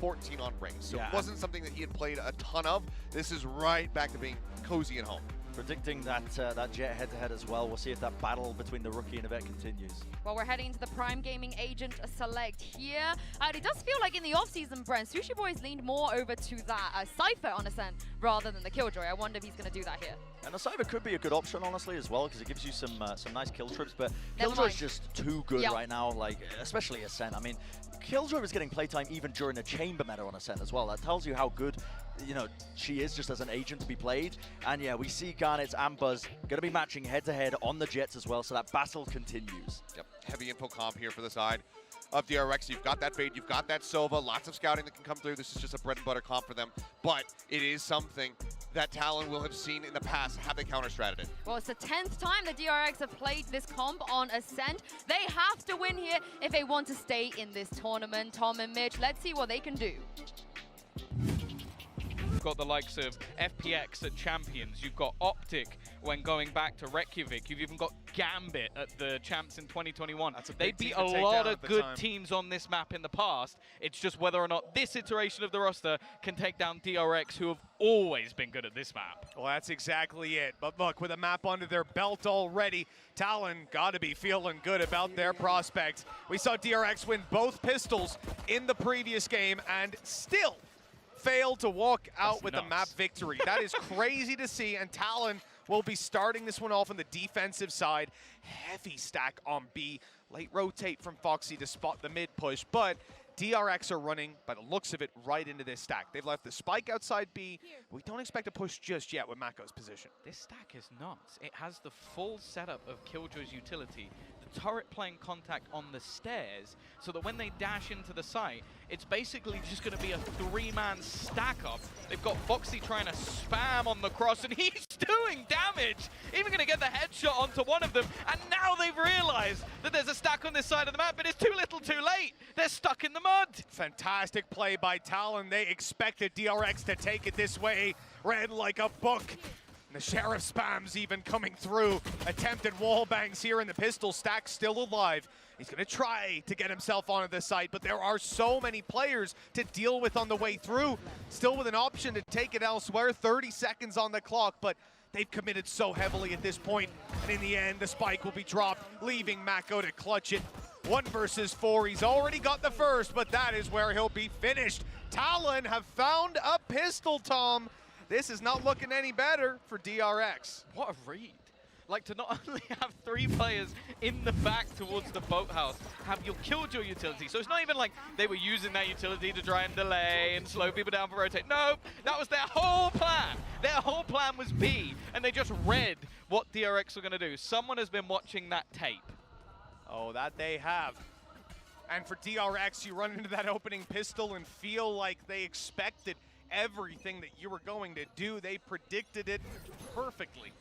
14 on range. So it wasn't something that he had played a ton of. This is right back to being cozy at home. Predicting that that Jet head-to-head as well. We'll see if that battle between the rookie and Yvette continues. Well, we're heading into the Prime Gaming Agent Select here. It does feel like in the off-season, Brent, Sushi Boys leaned more over to that Cypher on Ascent rather than the Killjoy. I wonder if he's going to do that here. And the Cypher could be a good option, honestly, as well, because it gives you some nice kill trips. But Killjoy's just too good right now, like especially Ascent. I mean, Killjoy was getting playtime even during the chamber meta on Ascent as well. That tells you how good, you know, she is just as an agent to be played. And yeah, we see Garnets and Buzz going to be matching head-to-head on the Jets as well, so that battle continues. Yep, heavy info comp here for the side of DRX. You've got that Fade, you've got that Sova, lots of scouting that can come through. This is just a bread and butter comp for them, but it is something that Talon will have seen in the past. Have they counter-stratted it? Well, it's the 10th time the DRX have played this comp on Ascent. They have to win here if they want to stay in this tournament. Tom and Mitch, let's see what they can do. You've got the likes of FPX at Champions. You've got Optic when going back to Reykjavik. You've even got Gambit at the Champs in 2021. They beat a lot of good teams on this map in the past. It's just whether or not this iteration of the roster can take down DRX, who have always been good at this map. Well, that's exactly it. But look, with a map under their belt already, Talon got to be feeling good about their prospects. We saw DRX win both pistols in the previous game and still failed to walk out with a map victory. That is crazy to see, and Talon will be starting this one off on the defensive side. Heavy stack on B. Late rotate from Foxy to spot the mid push, but DRX are running, by the looks of it, right into this stack. They've left the spike outside B. We don't expect a push just yet with Mako's position. This stack is nuts. It has the full setup of Killjoy's utility, the turret playing contact on the stairs, so that when they dash into the site, it's basically just going to be a three-man stack up. They've got Foxy trying to spam on the cross, and he's doing damage. Even going to get the headshot onto one of them, and now they've realized that there's a stack on this side of the map, but it's too little too late. They're stuck in the mud. Fantastic play by Talon. They expected DRX to take it this way. Read like a book. And the Sheriff spams even coming through. Attempted wall bangs here, and the pistol stack still alive. He's going to try to get himself onto the site, but there are so many players to deal with on the way through. Still with an option to take it elsewhere. 30 seconds on the clock, but they've committed so heavily at this point. And in the end, the spike will be dropped, leaving Mako to clutch it. 1 versus 4. He's already got the first, but that is where he'll be finished. Talon have found a pistol, Tom. This is not looking any better for DRX. What a read. Like, to not only have 3 players in the back towards the boathouse, have your Killjoy utility. So it's not even like they were using that utility to try and delay and slow people down for rotate. No, that was their whole plan. Their whole plan was B, and they just read what DRX were going to do. Someone has been watching that tape. Oh, that they have. And for DRX, you run into that opening pistol and feel like they expected everything that you were going to do. They predicted it perfectly.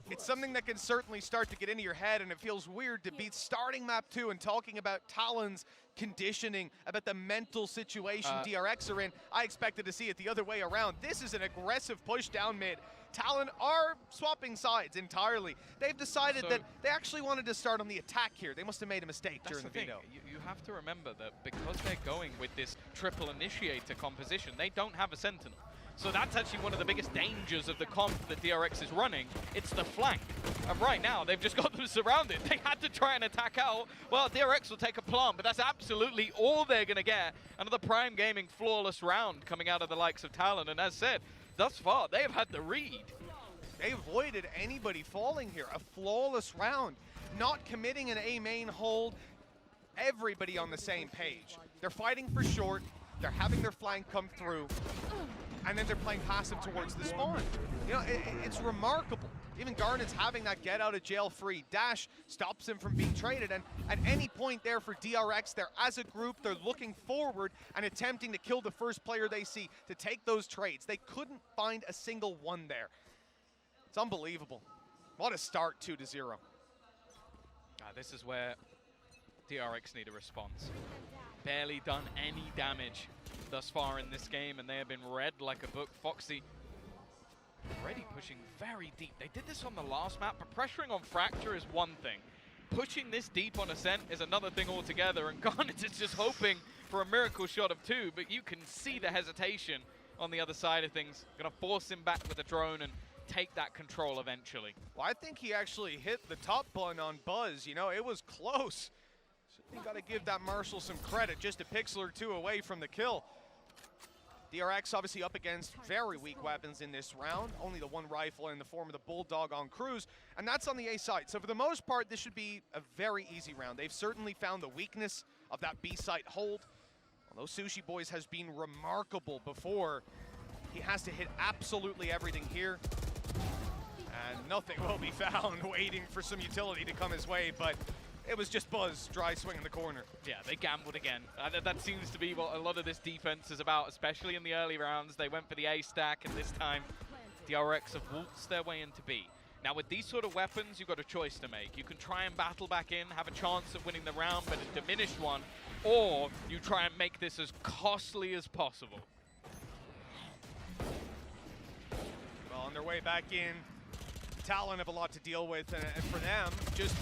It's something that can certainly start to get into your head, and it feels weird to be starting map 2 and talking about Talon's conditioning, about the mental situation DRX are in. I expected to see it the other way around. This is an aggressive push down mid. Talon are swapping sides entirely. They've decided that they actually wanted to start on the attack here. They must have made a mistake during the veto. You have to remember that because they're going with this triple initiator composition, they don't have a Sentinel. So that's actually one of the biggest dangers of the comp that DRX is running. It's the flank. And right now, they've just got them surrounded. They had to try and attack out. Well, DRX will take a plant, but that's absolutely all they're going to get. Another Prime Gaming flawless round coming out of the likes of Talon. And as said, thus far, they have had the read. They avoided anybody falling here. A flawless round. Not committing an A main hold. Everybody on the same page. They're fighting for short. They're having their flank come through. And then they're playing passive towards the spawn. You know, it's remarkable. Even Garnet's having that get out of jail free dash stops him from being traded. And at any point there for DRX, they're as a group, they're looking forward and attempting to kill the first player they see to take those trades. They couldn't find a single one there. It's unbelievable. What a start, 2-0. This is where DRX need a response. Barely done any damage thus far in this game, and they have been read like a book. Foxy already pushing very deep. They did this on the last map, but pressuring on Fracture is one thing. Pushing this deep on Ascent is another thing altogether, and Garnet is just hoping for a miracle shot of 2, but you can see the hesitation on the other side of things. Gonna force him back with the drone and take that control eventually. Well, I think he actually hit the top button on Buzz. You know, it was close. You got to give that Marshall some credit, just a pixel or 2 away from the kill. DRX obviously up against very weak weapons in this round. Only the one rifle in the form of the Bulldog on Cruz, and that's on the A side. So for the most part, this should be a very easy round. They've certainly found the weakness of that B site hold. Although Sushi Boys has been remarkable before, he has to hit absolutely everything here. And nothing will be found waiting for some utility to come his way, but it was just Buzz dry swinging the corner. Yeah, they gambled again. That seems to be what a lot of this defense is about, especially in the early rounds. They went for the A stack, and this time DRX have waltzed their way into B. Now with these sort of weapons, you've got a choice to make. You can try and battle back in, have a chance at winning the round, but a diminished one, or you try and make this as costly as possible. Well, on their way back in, Talon have a lot to deal with, and for them, just,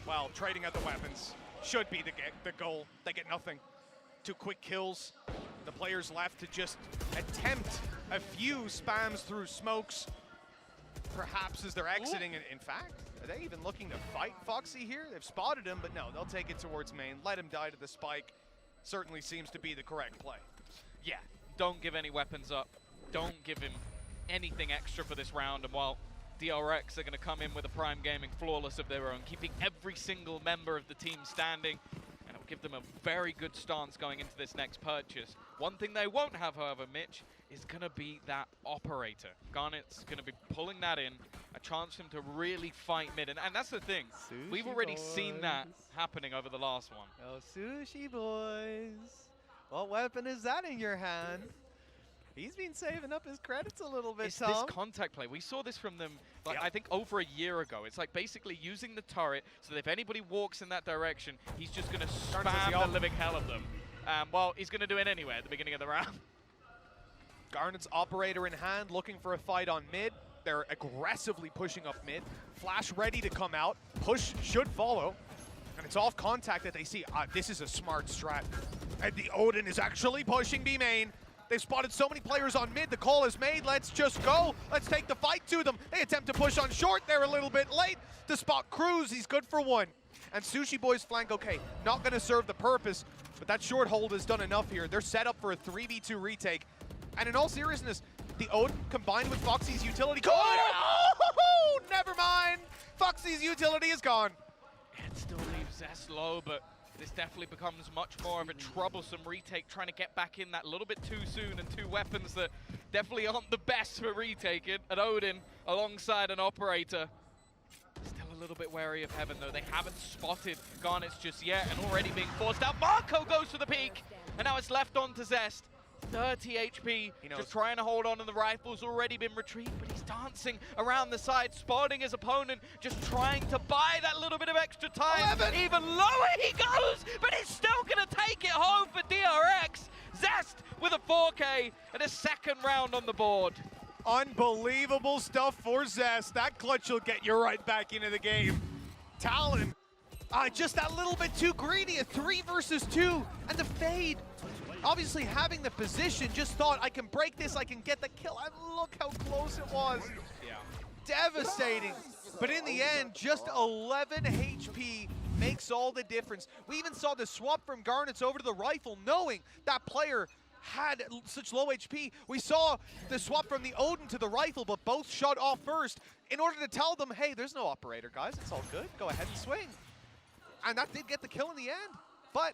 well, trading out the weapons should be the goal. They get nothing. 2 quick kills. The players left to just attempt a few spams through smokes, perhaps as they're exiting. In fact, are they even looking to fight Foxy here? They've spotted him, but no, they'll take it towards main. Let him die to the spike. Certainly seems to be the correct play. Yeah, don't give any weapons up. Don't give him anything extra for this round. And while DRX are going to come in with a Prime Gaming flawless of their own, keeping every single member of the team standing, and it'll give them a very good stance going into this next purchase. One thing they won't have, however, Mitch, is going to be that operator. Garnet's going to be pulling that in, a chance for him to really fight mid. And that's the thing. Sushi We've already boys. seen that happening over the last one. Oh, Sushi Boys. What weapon is that in your hand? He's been saving up his credits a little bit, It's Tom. this contact play. We saw this from them, like, I think, over a year ago. It's like basically using the turret so that if anybody walks in that direction, he's just going to spam the living hell of them. Well, he's going to do it anyway at the beginning of the round. Garnet's operator in hand, looking for a fight on mid. They're aggressively pushing up mid. Flash ready to come out. Push should follow. And it's off contact that they see. This is a smart strat. And the Odin is actually pushing B main. They've spotted so many players on mid. The call is made. Let's just go. Let's take the fight to them. They attempt to push on short. They're a little bit late to spot Cruz. He's good for 1. And Sushi Boys flank, okay, not going to serve the purpose, but that short hold has done enough here. They're set up for a 3v2 retake. And in all seriousness, the Odin combined with Foxy's utility. Oh, never mind. Foxy's utility is gone. It still leaves Zest low, but this definitely becomes much more of a troublesome retake, trying to get back in that little bit too soon, and 2 weapons that definitely aren't the best for retaking. An Odin alongside an operator. Still a little bit wary of Heaven, though. They haven't spotted Garnets just yet, and already being forced out. Marco goes for the peak, and now it's left on to Zest. 30 HP, just trying to hold on, and the rifle's already been retrieved, but he's dancing around the side, spotting his opponent, just trying to buy that little bit of extra time. Even lower he goes, but he's still going to take it home for DRX. Zest with a 4K and a second round on the board. Unbelievable stuff for Zest. That clutch will get you right back into the game. Talon, just that little bit too greedy. A 3 versus 2, and the fade. Obviously having the position, just thought, I can break this, I can get the kill. And look how close it was. Yeah. Devastating. But in the end, just 11 HP makes all the difference. We even saw the swap from Garnets over to the rifle, knowing that player had such low HP. We saw the swap from the Odin to the rifle, but both shot off first in order to tell them, hey, there's no operator, guys. It's all good. Go ahead and swing. And that did get the kill in the end. But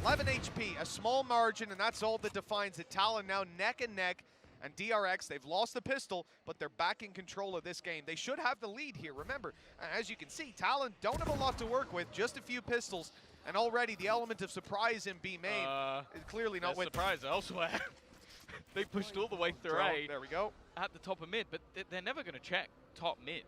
11 HP, a small margin, and that's all that defines it. Talon now neck and neck, and DRX, they've lost the pistol, but they're back in control of this game. They should have the lead here. Remember, as you can see, Talon don't have a lot to work with, just a few pistols, and already the element of surprise in B main is clearly not with them. Surprise elsewhere. They pushed all the way through A. There we go. At the top of mid, but they're never going to check top mid.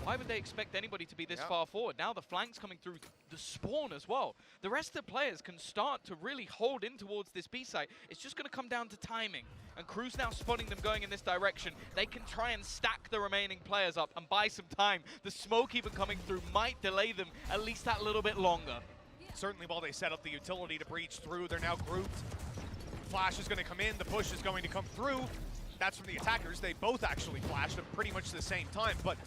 Why would they expect anybody to be this far forward? Now the flank's coming through the spawn as well. The rest of the players can start to really hold in towards this B site. It's just going to come down to timing. And Cruz now spotting them going in this direction. They can try and stack the remaining players up and buy some time. The smoke even coming through might delay them at least that little bit longer. certainly while they set up the utility to breach through, they're now grouped. Flash is going to come in, the push is going to come through. That's from the attackers. They both actually flashed at pretty much the same time, but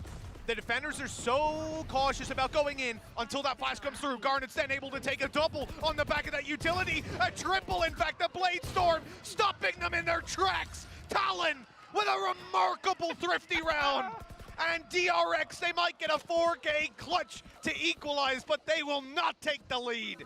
the defenders are so cautious about going in until that flash comes through. Garnet's then able to take a double on the back of that utility. A triple, in fact, the Blade Storm stopping them in their tracks. Talon with a remarkable thrifty round. And DRX, they might get a 4K clutch to equalize, but they will not take the lead.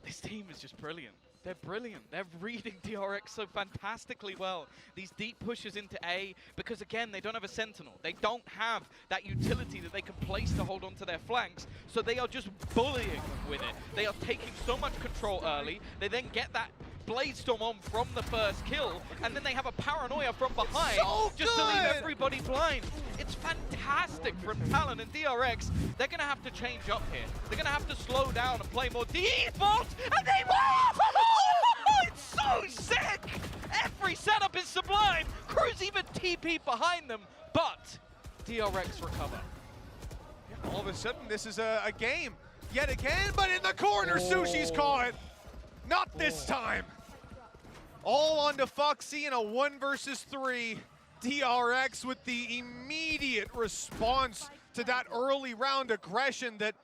This team is just brilliant. They're brilliant. They're reading DRX so fantastically well. These deep pushes into A, because again, they don't have a Sentinel. They don't have that utility that they can place to hold onto their flanks, so they are just bullying them with it. They are taking so much control early. They then get that Blade Storm on from the first kill, and then they have a paranoia from behind just to leave everybody blind. It's fantastic from Talon and DRX. They're going to have to change up here. They're going to have to slow down and play more default, and they will! It's so sick! Every setup is sublime. Cruz even TP behind them, but DRX recover. Yeah, all of a sudden, this is a game yet again, but in the corner, Sushi's caught. Not this time. All onto Foxy in a 1 versus 3. DRX with the immediate response to that early round aggression that,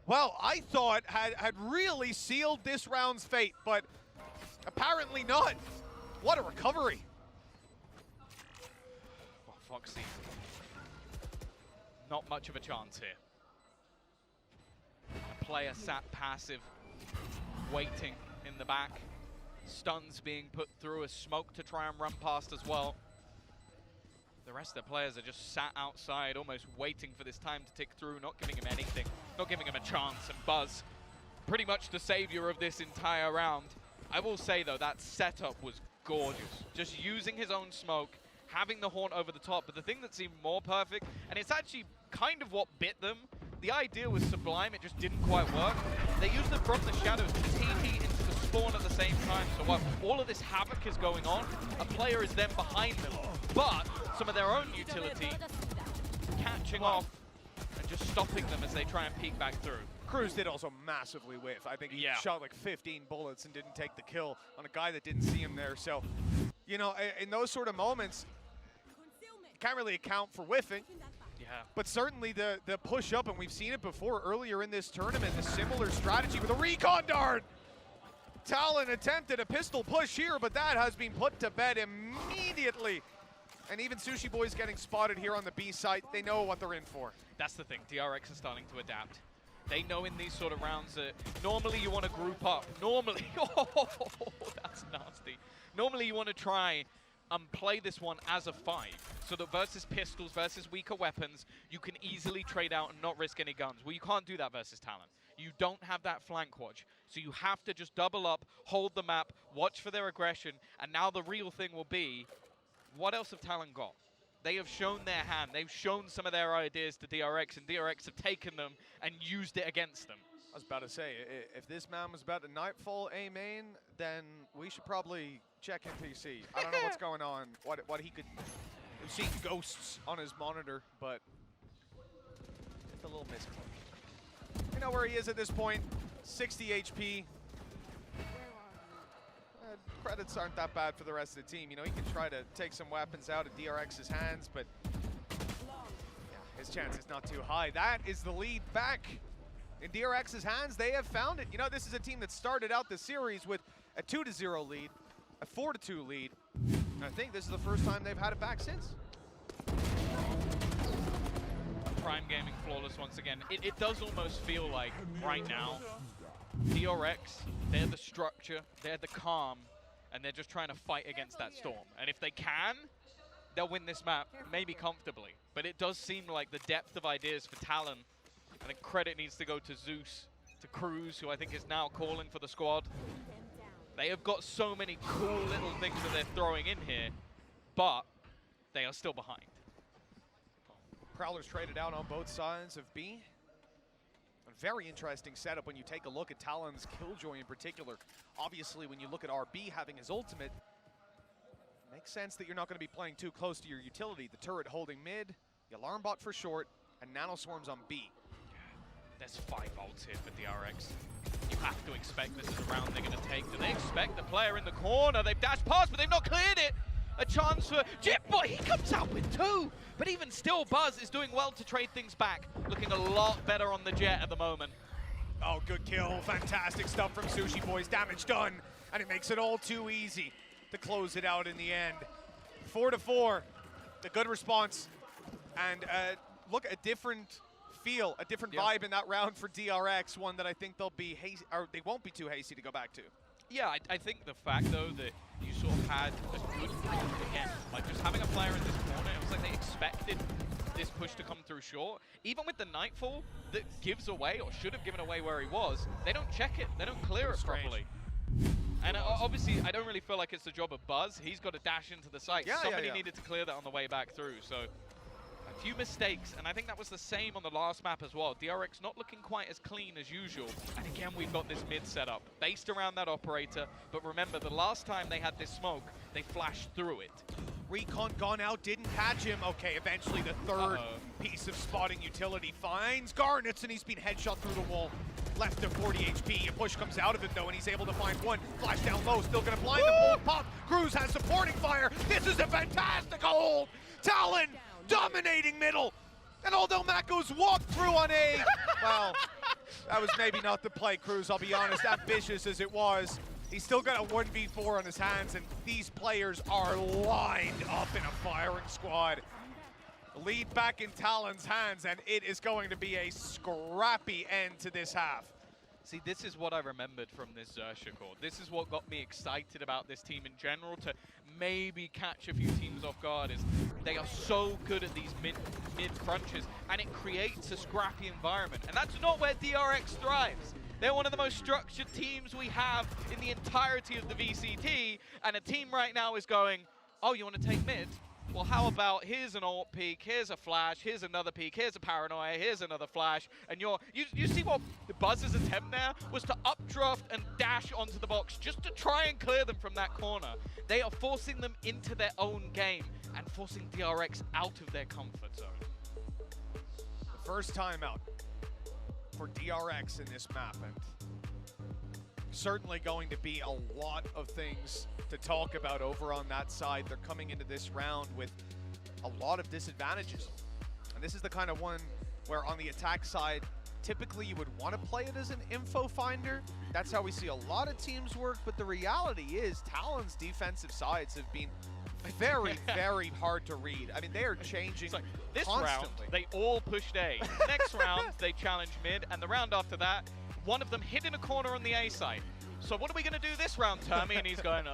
well, I thought had really sealed this round's fate, but apparently not. What a recovery. Well, Foxy, not much of a chance here. A player sat passive, waiting in the back. Stuns being put through, a smoke to try and run past as well. The rest of the players are just sat outside, almost waiting for this time to tick through, not giving him anything, not giving him a chance. And Buzz, pretty much the savior of this entire round. I will say though, that setup was gorgeous. Just using his own smoke, having the Haunt over the top. But the thing that's even more perfect, and it's actually kind of what bit them, the idea was sublime, it just didn't quite work. They used it from the shadows to TP into the spawn at the same time. So while all of this havoc is going on, a player is then behind them. But some of their own utility catching off and just stopping them as they try and peek back through. Cruz did also massively whiff. I think he shot like 15 bullets and didn't take the kill on a guy that didn't see him there. So, you know, in those sort of moments, you can't really account for whiffing. Yeah. But certainly the push up, and we've seen it before earlier in this tournament, a similar strategy with a recon dart. Talon attempted a pistol push here, but that has been put to bed immediately. And even Sushi Boy's getting spotted here on the B site. They know what they're in for. That's the thing, DRX is starting to adapt. They know in these sort of rounds that normally you want to group up. Normally, oh, that's nasty. Normally you want to try and play this one as a 5, so that versus pistols, versus weaker weapons, you can easily trade out and not risk any guns. Well, you can't do that versus Talon. You don't have that flank watch, so you have to just double up, hold the map, watch for their aggression, and now the real thing will be, what else have Talon got? They have shown their hand. They've shown some of their ideas to DRX, and DRX have taken them and used it against them. I was about to say, if this man was about to nightfall A main, then we should probably check NPC. I don't know what's going on, what he could... We've seen ghosts on his monitor, but it's a little misclick. You know where he is at this point, 60 HP. Credits aren't that bad for the rest of the team. You know, he can try to take some weapons out of DRX's hands, but yeah, his chance is not too high. That is the lead back in DRX's hands. They have found it. You know, this is a team that started out the series with a 2-0 lead, a 4-2 lead. And I think this is the first time they've had it back since. Prime Gaming flawless once again. It does almost feel like right now, DRX, they're the structure, they're the calm, and they're just trying to fight against that storm. And if they can, they'll win this map, maybe comfortably. But it does seem like the depth of ideas for Talon, I think credit needs to go to Zeus, to Cruz, who I think is now calling for the squad. They have got so many cool little things that they're throwing in here, but they are still behind. Prowlers traded out on both sides of B. A very interesting setup when you take a look at Talon's Killjoy in particular. Obviously, when you look at RB having his ultimate, makes sense that you're not going to be playing too close to your utility. The turret holding mid, the alarm bot for short, and nanoswarms on B. There's 5 ults here for DRX. You have to expect this is a round they're going to take. Do they expect the player in the corner? They've dashed past, but they've not cleared it. A chance for Jitboy. He comes out with 2. But even still, Buzz is doing well to trade things back. Looking a lot better on the Jet at the moment. Oh, good kill. Fantastic stuff from Sushi Boys. Damage done. And it makes it all too easy to close it out in the end. 4-4. A good response. And look, a different feel, a different vibe in that round for DRX. One that I think they'll be hasty, or they won't be too hasty to go back to. Yeah, I think the fact, though, that you sort of had a good round again, like just having a player in this corner, it was like they expected this push to come through short. Even with the Nightfall that gives away, or should have given away where he was, they don't check it, they don't clear it properly. And obviously, I don't really feel like it's the job of Buzz. He's got to dash into the site. Somebody needed to clear that on the way back through, so a few mistakes, and I think that was the same on the last map as well. DRX not looking quite as clean as usual, and again we've got this mid setup based around that operator, but remember the last time they had this smoke, they flashed through it. Recon gone out, didn't catch him. Okay, eventually the third piece of spotting utility finds Garnets, and he's been headshot through the wall. Left to 40 HP. A push comes out of it though, and he's able to find one. Flash down low, still gonna blind the full pop. Cruz has supporting fire. This is a fantastic hold. Talon dominating middle. And although Mako's walked through on A, well, that was maybe not the play, Cruz, I'll be honest, ambitious as it was. He's still got a 1v4 on his hands, and these players are lined up in a firing squad. Lead back in Talon's hands, and it is going to be a scrappy end to this half. See, this is what I remembered from this Xerxia core. This is what got me excited about this team in general, to maybe catch a few teams off guard, is they are so good at these mid crunches, and it creates a scrappy environment. And that's not where DRX thrives. They're one of the most structured teams we have in the entirety of the VCT, and a team right now is going, oh, you want to take mid? Well, how about here's an ult peek, here's a flash, here's another peek, here's a paranoia, here's another flash, and you see what the Buzz's attempt there was to updraft and dash onto the box just to try and clear them from that corner. They are forcing them into their own game and forcing DRX out of their comfort zone. The first timeout for DRX in this map, and certainly going to be a lot of things to talk about over on that side. They're coming into this round with a lot of disadvantages. And this is the kind of one where on the attack side, typically you would want to play it as an info finder. That's how we see a lot of teams work, but the reality is Talon's defensive sides have been very, very hard to read. I mean, they are changing like this constantly. round, they all pushed A. Next round, they challenged mid, and the round after that, one of them hid in a corner on the A side. So what are we going to do this round, Tommy? And he's going,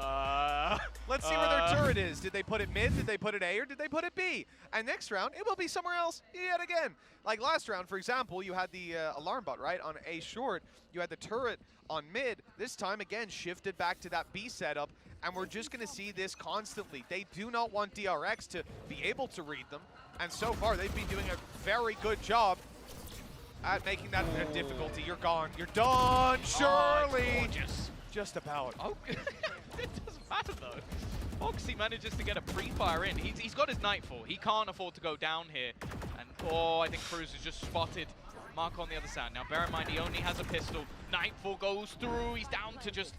Let's see where their turret is. Did they put it mid? Did they put it A? Or did they put it B? And next round, it will be somewhere else yet again. Like last round, for example, you had the alarm bot, right, on A short. You had the turret on mid. This time, again, shifted back to that B setup. And we're just going to see this constantly. They do not want DRX to be able to read them. And so far, they've been doing a very good job at making that a difficulty. You're gone. You're done, Shirley. Just about. Oh, it doesn't matter though. Foxy manages to get a pre-fire in. He's got his Nightfall. He can't afford to go down here. And I think Cruz has just spotted Mark on the other side. Now bear in mind, he only has a pistol. Nightfall goes through. He's down to just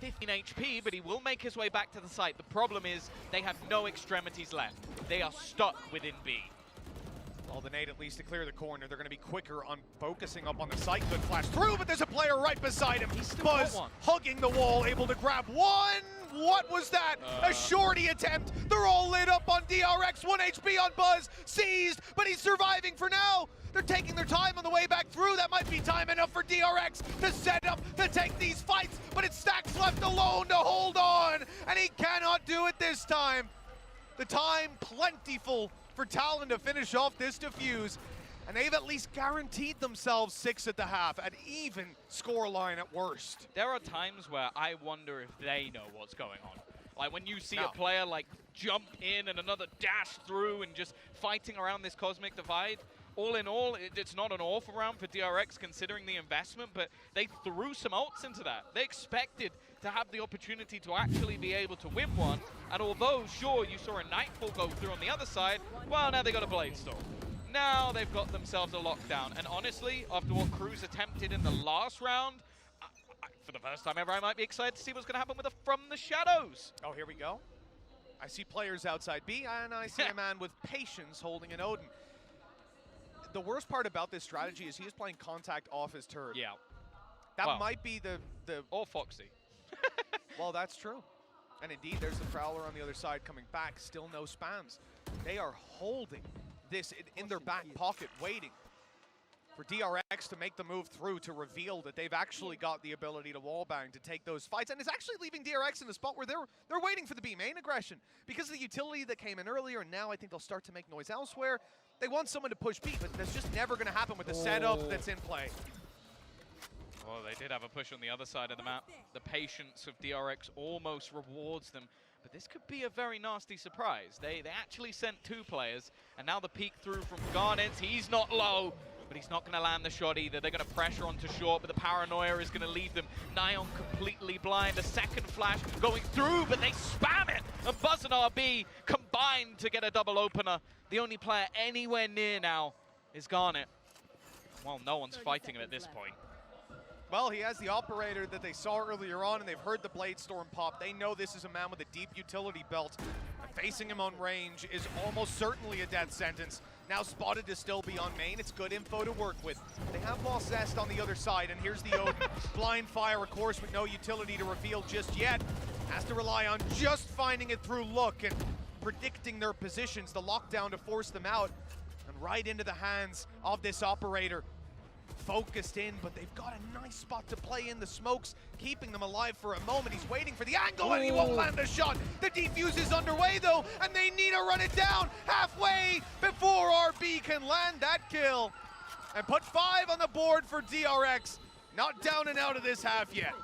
15 HP, but he will make his way back to the site. The problem is they have no extremities left. They are stuck within B. Well, the nade at least to clear the corner. They're going to be quicker on focusing up on the site. Good flash through, but there's a player right beside him. Buzz hugging the wall, able to grab one. What was that? A shorty attempt. They're all lit up on DRX. 1 HP on Buzz. Seized, but he's surviving for now. They're taking their time on the way back through. That might be time enough for DRX to set up to take these fights, but it's Stacks left alone to hold on, and he cannot do it this time. The time plentiful for Talon to finish off this defuse, and they've at least guaranteed themselves 6 at the half, an even scoreline at worst. There are times where I wonder if they know what's going on. Like when you see a player like jump in and another dash through and just fighting around this cosmic divide. All in all, it's not an awful round for DRX considering the investment, but they threw some ults into that. They expected to have the opportunity to actually be able to win one, and although, sure, you saw a Nightfall go through on the other side, well, now they got a Blade Storm. now they've got themselves a lockdown. And honestly, after what Cruz attempted in the last round, for the first time ever, I might be excited to see what's going to happen with a From the Shadows. Oh, here we go. I see players outside B, and I see a man with patience holding an Odin. The worst part about this strategy is he is playing contact off his turret. Yeah. That Well, might be the... Or Foxy. Well, that's true. And indeed, there's the Prowler on the other side coming back. Still no spams. They are holding this in their back pocket, waiting for DRX to make the move through to reveal that they've actually got the ability to wallbang, to take those fights. And it's actually leaving DRX in a spot where they're waiting for the B main aggression. Because of the utility that came in earlier, and now I think they'll start to make noise elsewhere. They want someone to push B, but that's just never going to happen with the setup that's in play. Well, they did have a push on the other side of the map. The patience of DRX almost rewards them. But this could be a very nasty surprise. They actually sent 2 players, and now the peek through from Garnets. He's not low, but he's not going to land the shot either. They're going to pressure onto short, but the paranoia is going to leave them. Nyon completely blind. A second flash going through, but they spam it. And Buzz and RB combined to get a double opener. The only player anywhere near now is Garnet. Well, no one's fighting him at this point. Well, he has the operator that they saw earlier on, and they've heard the Blade Storm pop. They know this is a man with a deep utility belt. And facing him on range is almost certainly a death sentence. Now spotted to still be on main. It's good info to work with. They have lost Zest on the other side, and here's the Odin. Blind fire, of course, with no utility to reveal just yet. Has to rely on just finding it through look and predicting their positions, the lockdown to force them out. And right into the hands of this operator. Focused in, but they've got a nice spot to play in the smokes, keeping them alive for a moment. He's waiting for the angle, and he won't land a shot. The defuse is underway, though, and they need to run it down halfway before RB can land that kill and put 5 on the board for DRX. Not down and out of this half yet.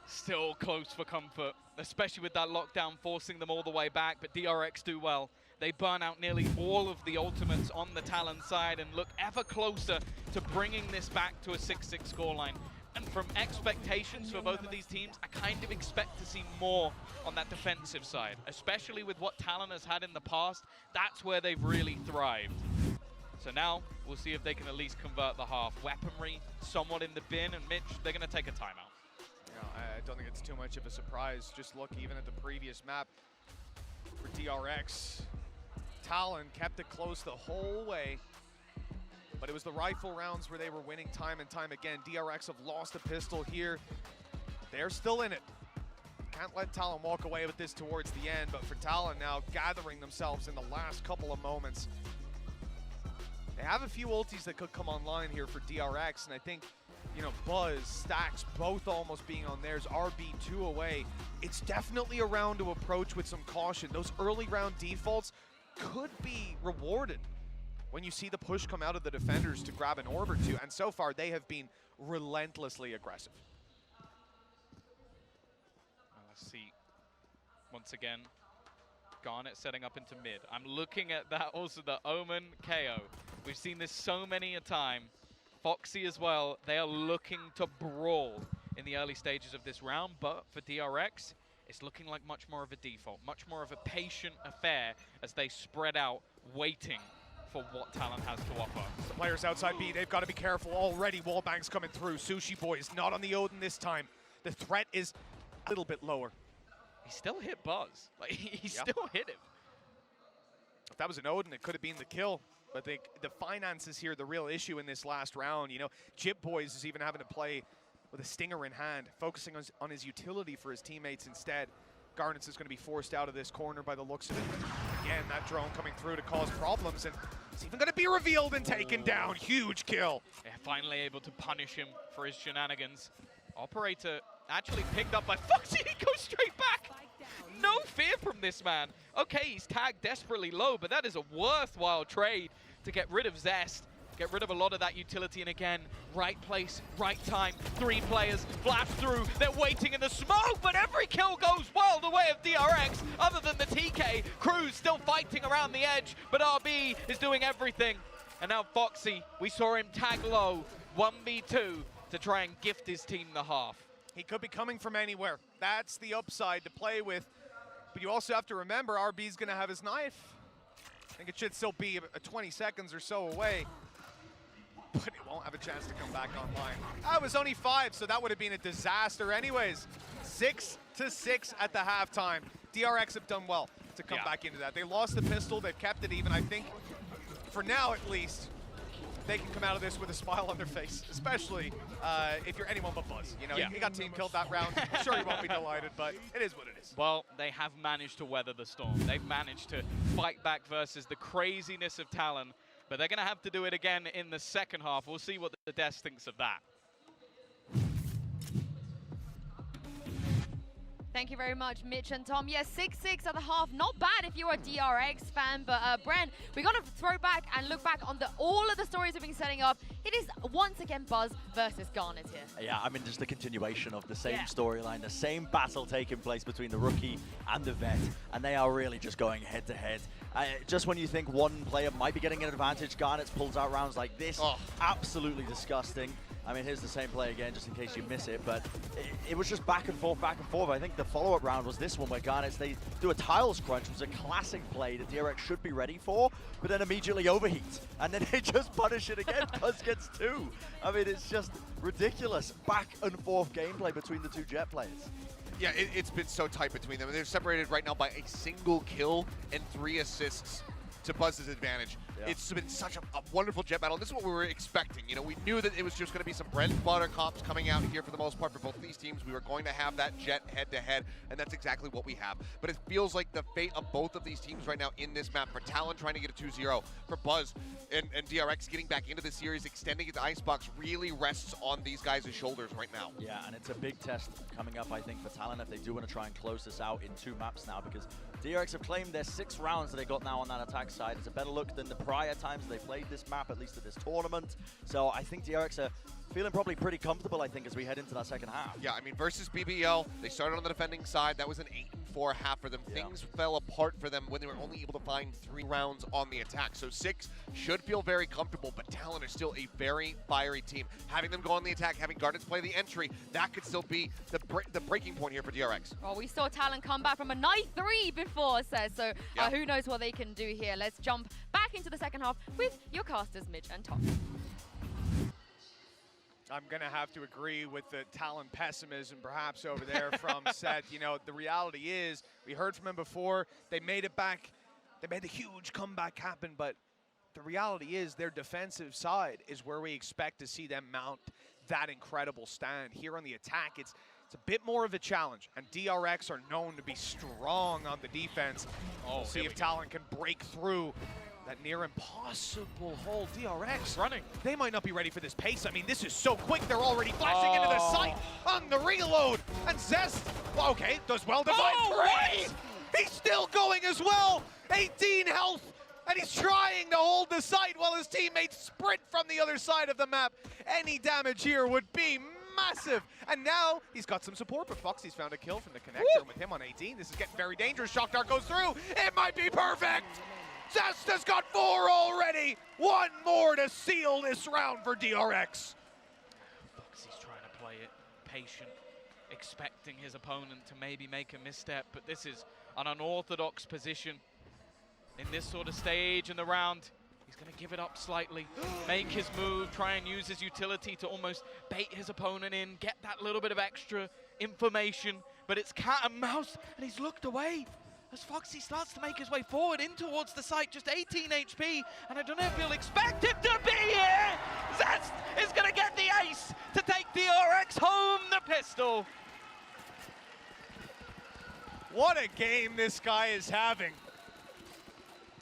Still close for comfort, especially with that lockdown forcing them all the way back, but DRX do well. They burn out nearly all of the ultimates on the Talon side and look ever closer to bringing this back to a 6-6 scoreline. And from expectations for both of these teams, I kind of expect to see more on that defensive side, especially with what Talon has had in the past. That's where they've really thrived. So now we'll see if they can at least convert the half. Weaponry somewhat in the bin, and Mitch, they're going to take a timeout. I don't think it's too much of a surprise. Just look even at the previous map for DRX. Talon kept it close the whole way, but it was the rifle rounds where they were winning time and time again. DRX have lost a pistol here. They're still in it. Can't let Talon walk away with this towards the end, but for Talon now gathering themselves in the last couple of moments. They have a few ultis that could come online here for DRX, and I think, you know, Buzz, Stacks, both almost being on theirs, RB 2 away. It's definitely a round to approach with some caution. Those early round defaults could be rewarded when you see the push come out of the defenders to grab an orb or 2, and so far they have been relentlessly aggressive. Let's see. Once again, Garnet setting up into mid. I'm looking at that also, the Omen KO. We've seen this so many a time. Foxy as well, they are looking to brawl in the early stages of this round, but for DRX, it's looking like much more of a default, much more of a patient affair as they spread out, waiting for what Talon has to offer. The players outside B, they've got to be careful already. Wallbang's coming through. Sushi Boys not on the Odin this time. The threat is a little bit lower. He still hit Buzz. Like, he still hit him. If that was an Odin, it could have been the kill. But the finances here, the real issue in this last round. You know, Chip Boys is even having to play with a stinger in hand, focusing on his utility for his teammates instead. Garnets is going to be forced out of this corner by the looks of it. Again, that drone coming through to cause problems, and it's even going to be revealed and taken down. Huge kill. Yeah, finally able to punish him for his shenanigans. Operator actually picked up by Foxy. He goes straight back. No fear from this man. Okay, he's tagged desperately low, but that is a worthwhile trade to get rid of Zest, get rid of a lot of that utility, and again, right place, right time, 3 players, flash through, they're waiting in the smoke, but every kill goes well the way of DRX, other than the TK. Cruz still fighting around the edge, but RB is doing everything. And now Foxy, we saw him tag low, 1v2, to try and gift his team the half. He could be coming from anywhere. That's the upside to play with. But you also have to remember, RB's going to have his knife. think it should still be a 20 seconds or so away, but it won't have a chance to come back online. That was only 5, so that would have been a disaster anyways. 6-6 at the halftime. DRX have done well to come back into that. They lost the pistol, they've kept it even. I think, for now at least, they can come out of this with a smile on their face, especially if you're anyone but Buzz. You know, he got team killed that round. Sure, he won't be delighted, but it is what it is. Well, they have managed to weather the storm. They've managed to fight back versus the craziness of Talon, but they're going to have to do it again in the second half. We'll see what the Des thinks of that. Thank you very much, Mitch and Tom. Yes, 6-6 at the half. Not bad if you're a DRX fan, but Bren, we got to throw back and look back on all of the stories we've been setting up. It is once again Buzz versus Garnet here. Yeah, I mean, just the continuation of the same storyline, the same battle taking place between the rookie and the vet, and they are really just going head to head. Just when you think one player might be getting an advantage, Garnet pulls out rounds like this. Oh. Absolutely disgusting. I mean, here's the same play again, just in case you miss it, but it was just back and forth, back and forth. I think the follow-up round was this one where Garnet, they do a tiles crunch, which was a classic play that DRX should be ready for, but then immediately overheat, and then they just punish it again. Buzz gets 2. I mean, it's just ridiculous back and forth gameplay between the two Jet players. Yeah, it's been so tight between them. They're separated right now by a single kill and 3 assists to Buzz's advantage. Yeah. It's been such a wonderful Jet battle. This is what we were expecting. You know, we knew that it was just going to be some bread and butter comps coming out here for the most part for both of these teams. We were going to have that Jet head-to-head, and that's exactly what we have. But it feels like the fate of both of these teams right now in this map, for Talon trying to get a 2-0, for Buzz and DRX getting back into the series, extending its icebox, really rests on these guys' shoulders right now. Yeah, and it's a big test coming up, I think, for Talon if they do want to try and close this out in 2 maps now, because DRX have claimed their 6 rounds that they got now on that attack side. It's a better look than the prior times they played this map, at least at this tournament. So I think DRX are feeling probably pretty comfortable, I think, as we head into that second half. Yeah, I mean, versus BBL, they started on the defending side. That was an 8-4 half for them. Yeah. Things fell apart for them when they were only able to find 3 rounds on the attack. So 6 should feel very comfortable, but Talon is still a very fiery team. Having them go on the attack, having Gardens play the entry, that could still be the breaking point here for DRX. Well, we saw Talon come back from a 9-3 before, so who knows what they can do here. Let's jump back into the second half with your casters, Mitch and Tom. I'm going to have to agree with the Talon pessimism perhaps over there from Seth. You know, the reality is, we heard from him before, they made it back, they made a huge comeback happen, but the reality is their defensive side is where we expect to see them mount that incredible stand. Here on the attack, it's a bit more of a challenge, and DRX are known to be strong on the defense. We'll see if Talon can break through that near impossible hold. DRX running. They might not be ready for this pace. I mean, this is so quick. They're already flashing into the site on the reload. And Zest, well, okay, does well divide praise. He's still going as well. 18 health, and he's trying to hold the site while his teammates sprint from the other side of the map. Any damage here would be massive. And now he's got some support, but Foxy's found a kill from the connector. With him on 18, this is getting very dangerous. Shock Dart goes through. It might be perfect. Zest has got 4 already. 1 more to seal this round for DRX. Foxy's trying to play it patient, expecting his opponent to maybe make a misstep, but this is an unorthodox position in this sort of stage in the round. He's going to give it up slightly, make his move, try and use his utility to almost bait his opponent in, get that little bit of extra information, but it's cat and mouse, and he's looked away as Foxy starts to make his way forward in towards the site, just 18 HP, and I don't know if you'll expect him to be here. Zest is going to get the ace to take DRX home the pistol. What a game this guy is having.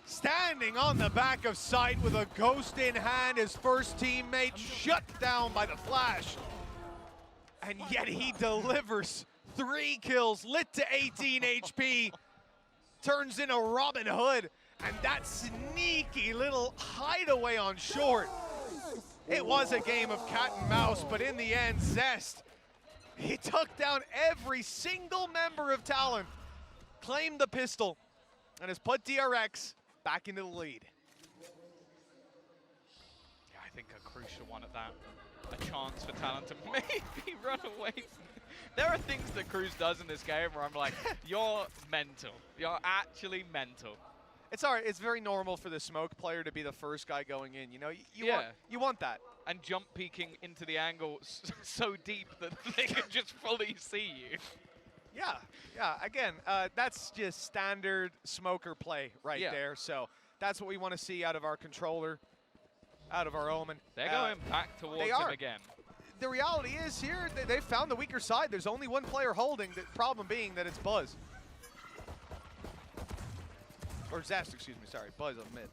Standing on the back of site with a ghost in hand, his first teammate shut down by the flash. And yet he delivers 3 kills, lit to 18 HP. Turns into Robin Hood, and that sneaky little hideaway on short. It was a game of cat and mouse, but in the end, Zest, he took down every single member of Talon, claimed the pistol, and has put DRX back into the lead. Yeah, I think a crucial one at that. A chance for Talon to maybe run away. There are things that Cruz does in this game where I'm like, you're mental. You're actually mental. It's all right. It's very normal for the smoke player to be the first guy going in. You know, you want that. And jump peeking into the angle so deep that they can just fully see you. Yeah. Again, that's just standard smoker play right there. So that's what we want to see out of our controller, out of our Omen. They're going back towards him again. The reality is here, they found the weaker side. There's only one player holding. The problem being that it's Buzz. Or Zest, excuse me, sorry. Buzz on mid.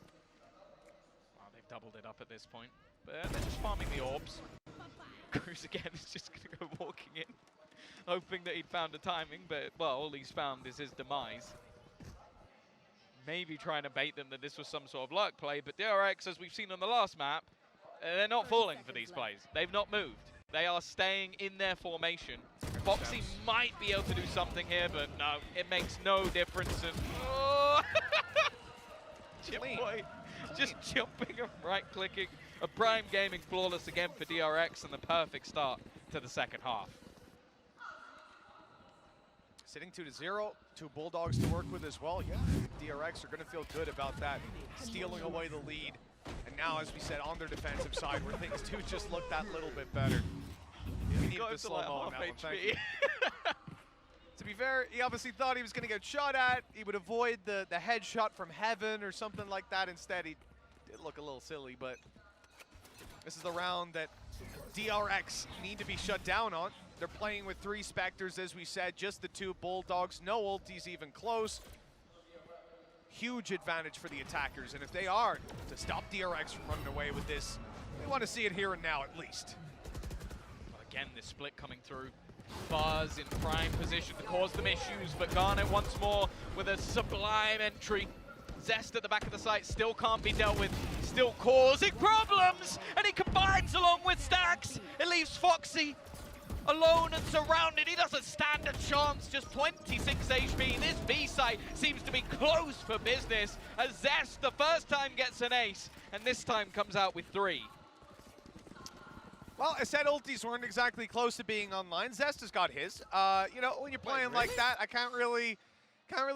Wow, they've doubled it up at this point. But they're just farming the orbs. Cruz again is just going to go walking in, hoping that he'd found a timing, but, well, all he's found is his demise. Maybe trying to bait them that this was some sort of luck play, but DRX, as we've seen on the last map, they're not falling for these plays. They've not moved. They are staying in their formation. Foxy might be able to do something here, but no, it makes no difference. And oh. Chip Boy just jumping and right-clicking. A prime gaming flawless again for DRX and the perfect start to the second half. Sitting 2-0, 2 Bulldogs to work with as well. Yeah, DRX are going to feel good about that, stealing away the lead. And now, as we said, on their defensive side, where things do just look that little bit better. We need the slow-mo on that one, thank you. To be fair, he obviously thought he was going to get shot at. He would avoid the headshot from heaven or something like that. Instead, he did look a little silly, but this is the round that DRX need to be shut down on. They're playing with 3 Spectres, as we said, just the 2 Bulldogs, no ultis even close. Huge advantage for the attackers, and if they are to stop DRX from running away with this, we want to see it here and now at least. Again, this split coming through. Buzz in prime position to cause them issues, but Garnet once more with a sublime entry. Zest at the back of the site still can't be dealt with, still causing problems, and he combines along with Stacks. It leaves Foxy alone and surrounded. He doesn't stand a chance, just 26 HP. This B site seems to be close for business as Zest the first time gets an ace, and this time comes out with 3. Well, I said ultis weren't exactly close to being online. Zest has got his. You know, when you're playing like that, I can't really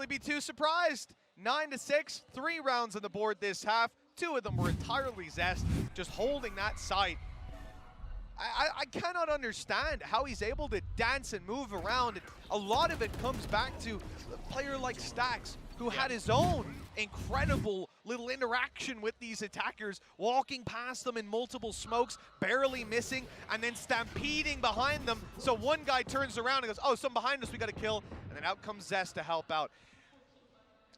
be too surprised. 9-6, 3 rounds on the board this half. 2 of them were entirely Zest, just holding that site. I cannot understand how he's able to dance and move around. And a lot of it comes back to a player like Stacks, who had his own incredible little interaction with these attackers, walking past them in multiple smokes, barely missing, and then stampeding behind them. So one guy turns around and goes, oh, someone behind us, we got to kill. And then out comes Zest to help out.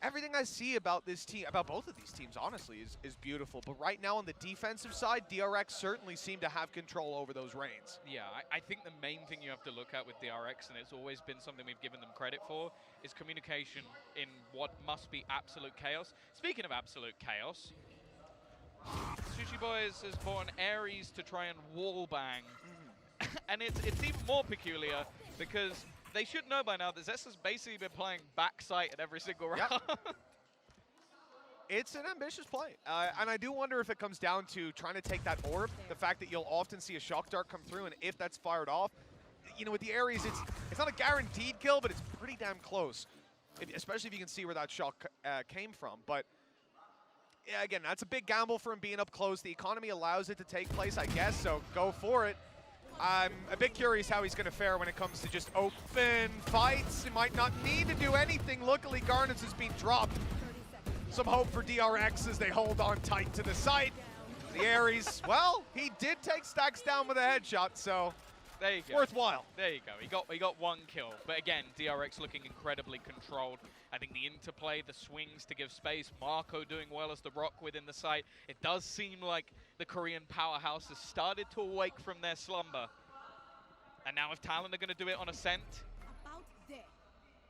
Everything I see about this team, about both of these teams, honestly, is beautiful. But right now on the defensive side, DRX certainly seem to have control over those reins. Yeah, I think the main thing you have to look at with DRX, and it's always been something we've given them credit for, is communication in what must be absolute chaos. Speaking of absolute chaos, Sushi Boys has bought an Ares to try and wallbang. And it's even more peculiar because they should know by now that Zest has basically been playing backside at every single round. Yep. It's an ambitious play. And I do wonder if it comes down to trying to take that orb, the fact that you'll often see a shock dart come through, and if that's fired off, you know, with the Ares, it's not a guaranteed kill, but it's pretty damn close, especially if you can see where that shot came from. But yeah, again, that's a big gamble for him being up close. The economy allows it to take place, I guess, so go for it. I'm a bit curious how he's going to fare when it comes to just open fights. He might not need to do anything. Luckily, Garnets has been dropped. Some hope for DRX as they hold on tight to the site. The Ares, well, he did take Stacks down with a headshot, so there you go. Worthwhile. There you go. He got 1 kill. But again, DRX looking incredibly controlled. I think the interplay, the swings to give space, Marco doing well as the rock within the site. It does seem like the Korean powerhouse has started to awake from their slumber. And now if Talon are going to do it on Ascent,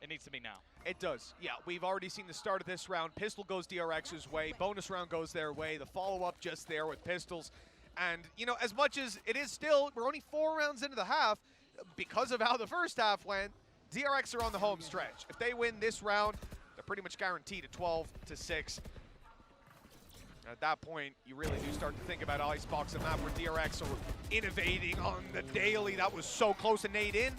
it needs to be now. It does. Yeah, we've already seen the start of this round. Pistol goes DRX's way. Bonus round goes their way. The follow-up just there with pistols. And, you know, as much as it is still, we're only 4 rounds into the half, because of how the first half went, DRX are on the home stretch. If they win this round, they're pretty much guaranteed a 12-6. At that point, you really do start to think about Icebox and that where DRX are innovating on the daily. That was so close to nade in.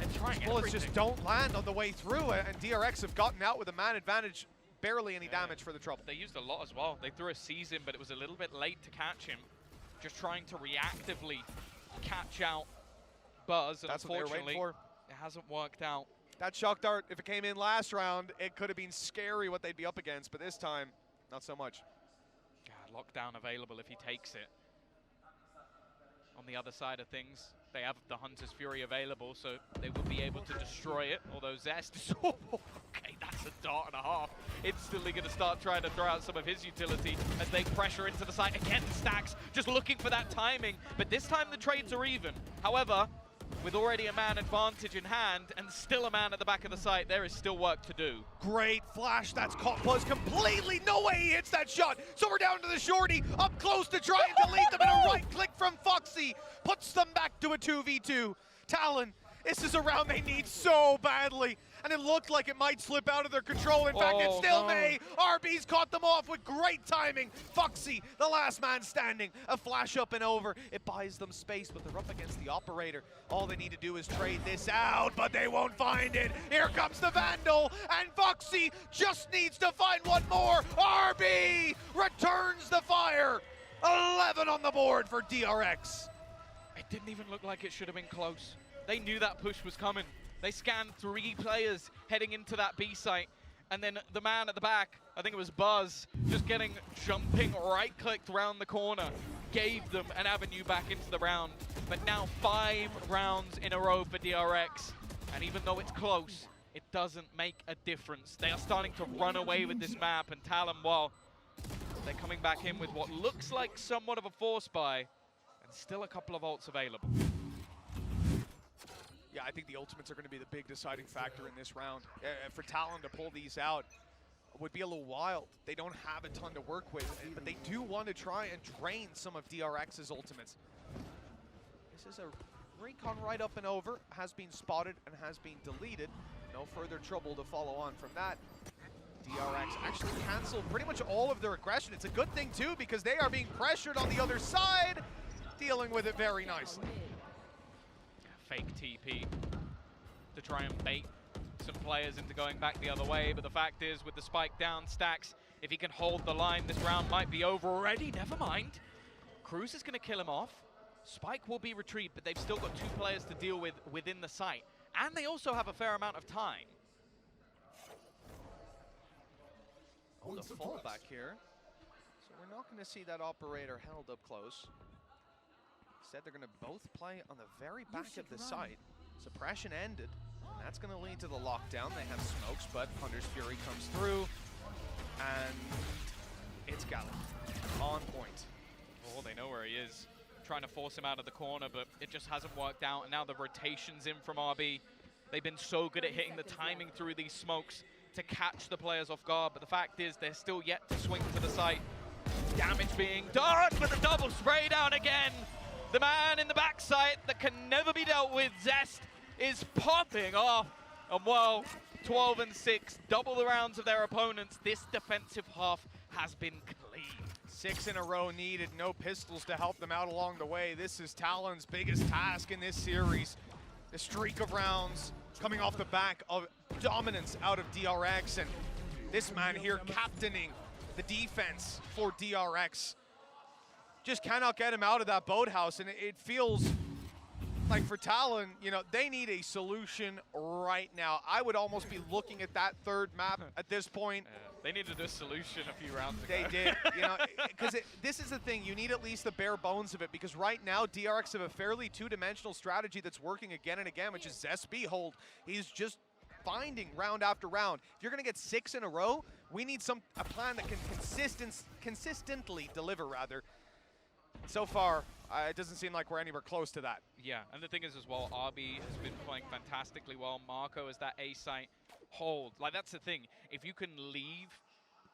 And trying bullets just don't land on the way through, and DRX have gotten out with a man advantage barely any damage for the Trouble. They used a lot as well. They threw a Seize in, but it was a little bit late to catch him. Just trying to reactively catch out Buzz, and That's what they were unfortunately, waiting for. it hasn't worked out. That Shock Dart, if it came in last round, it could have been scary what they'd be up against, but this time, not so much. God, lockdown available if he takes it. On the other side of things, they have the Hunter's Fury available, so they will be able to destroy it, although Zest is... okay, that's a dart and a half. Instantly going to start trying to throw out some of his utility as they pressure into the site. Again, Stacks just looking for that timing, but this time the trades are even. However, with already a man advantage in hand and still a man at the back of the site, there is still work to do. Great flash, that's caught Buzz completely. No way he hits that shot. So we're down to the shorty, up close to try and delete them, and a right click from Foxy puts them back to a 2v2. Talon, this is a round they need so badly, and it looked like it might slip out of their control. In fact, it still may. RB's caught them off with great timing. Foxy, the last man standing, a flash up and over. It buys them space, but they're up against the operator. All they need to do is trade this out, but they won't find it. Here comes the Vandal, and Foxy just needs to find one more. RB returns the fire. 11 on the board for DRX. It didn't even look like it should have been close. They knew that push was coming. They scanned 3 players heading into that B site, and then the man at the back, I think it was Buzz, just jumping right-clicked around the corner, gave them an avenue back into the round. But now 5 rounds in a row for DRX, and even though it's close, it doesn't make a difference. They are starting to run away with this map, and Talon, well, they're coming back in with what looks like somewhat of a force buy, and still a couple of ults available. Yeah, I think the ultimates are going to be the big deciding factor in this round. For Talon to pull these out would be a little wild. They don't have a ton to work with, but they do want to try and drain some of DRX's ultimates. This is a recon right up and over, has been spotted and has been deleted. No further trouble to follow on from that. DRX actually canceled pretty much all of their aggression. It's a good thing too, because they are being pressured on the other side, dealing with it very nicely. Fake TP to try and bait some players into going back the other way, but the fact is, with the spike down, Stacks, if he can hold the line, this round might be over already. Never mind. Cruz is going to kill him off. Spike will be retrieved, but they've still got 2 players to deal with within the site, and they also have a fair amount of time. On the fallback here, so we're not going to see that operator held up close. Said they're going to both play on the very back of the site. Suppression ended, and that's going to lead to the lockdown. They have smokes, but Hunter's Fury comes through, and it's Gallon on point. Oh, they know where he is. Trying to force him out of the corner, but it just hasn't worked out. And now the rotation's in from RB. They've been so good at hitting the timing through these smokes to catch the players off guard, but the fact is they're still yet to swing to the site. Damage being done, but the double spray down again. The man in the backside that can never be dealt with, Zest, is popping off. And well, 12 and 6, double the rounds of their opponents. This defensive half has been clean. 6 in a row needed, no pistols to help them out along the way. This is Talon's biggest task in this series. The streak of rounds coming off the back of dominance out of DRX, and this man here captaining the defense for DRX. Just cannot get him out of that boathouse, and it feels like for Talon, you know, they need a solution right now. I would almost be looking at that 3rd map at this point. They needed a solution a few rounds ago. They did, you know, because this is the thing, you need at least the bare bones of it, because right now DRX have a fairly 2-dimensional strategy that's working again and again, which is Zest hold. He's just finding round after round. If you're going to get 6 in a row, we need a plan that can consistently deliver, rather. So far, it doesn't seem like we're anywhere close to that. Yeah, and the thing is as well, RB has been playing fantastically well. Marco is that A site hold. Like, that's the thing. If you can leave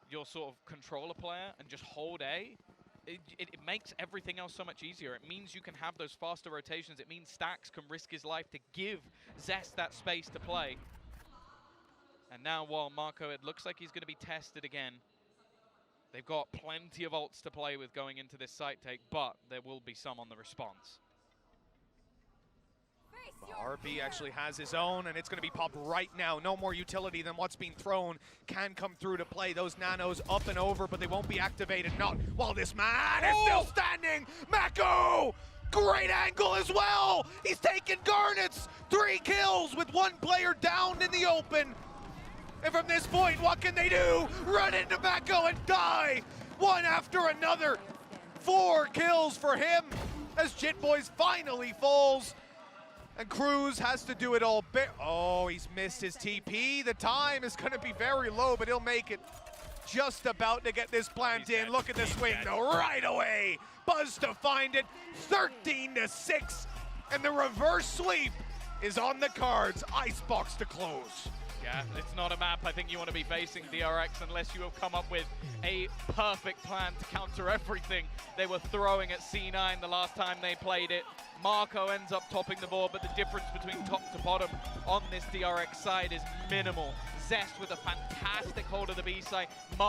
your sort of controller player and just hold A, it makes everything else so much easier. It means you can have those faster rotations. It means Stacks can risk his life to give Zest that space to play. And now, while Marco, it looks like he's going to be tested again. They've got plenty of ults to play with going into this site take, but there will be some on the response. Very RB actually has his own, and it's going to be popped right now. No more utility than what's being thrown can come through to play. Those nanos up and over, but they won't be activated. Not while this man is still standing. Mako! Great angle as well. He's taking Garnets. 3 kills with 1 player down in the open. And from this point, what can they do? Run into Mako and die. One after another. 4 kills for him as Jitboys finally falls. And Cruz has to do it all. Oh, he's missed his TP. The time is going to be very low, but he'll make it. Just about to get this plant in. Look at the swing, though, right away. Buzz to find it, 13-6. And the reverse sweep is on the cards. Icebox to close. Yeah, it's not a map I think you want to be facing DRX unless you have come up with a perfect plan to counter everything they were throwing at C9 the last time they played it. Marco ends up topping the board, but the difference between top to bottom on this DRX side is minimal. Zest with a fantastic hold of the B side.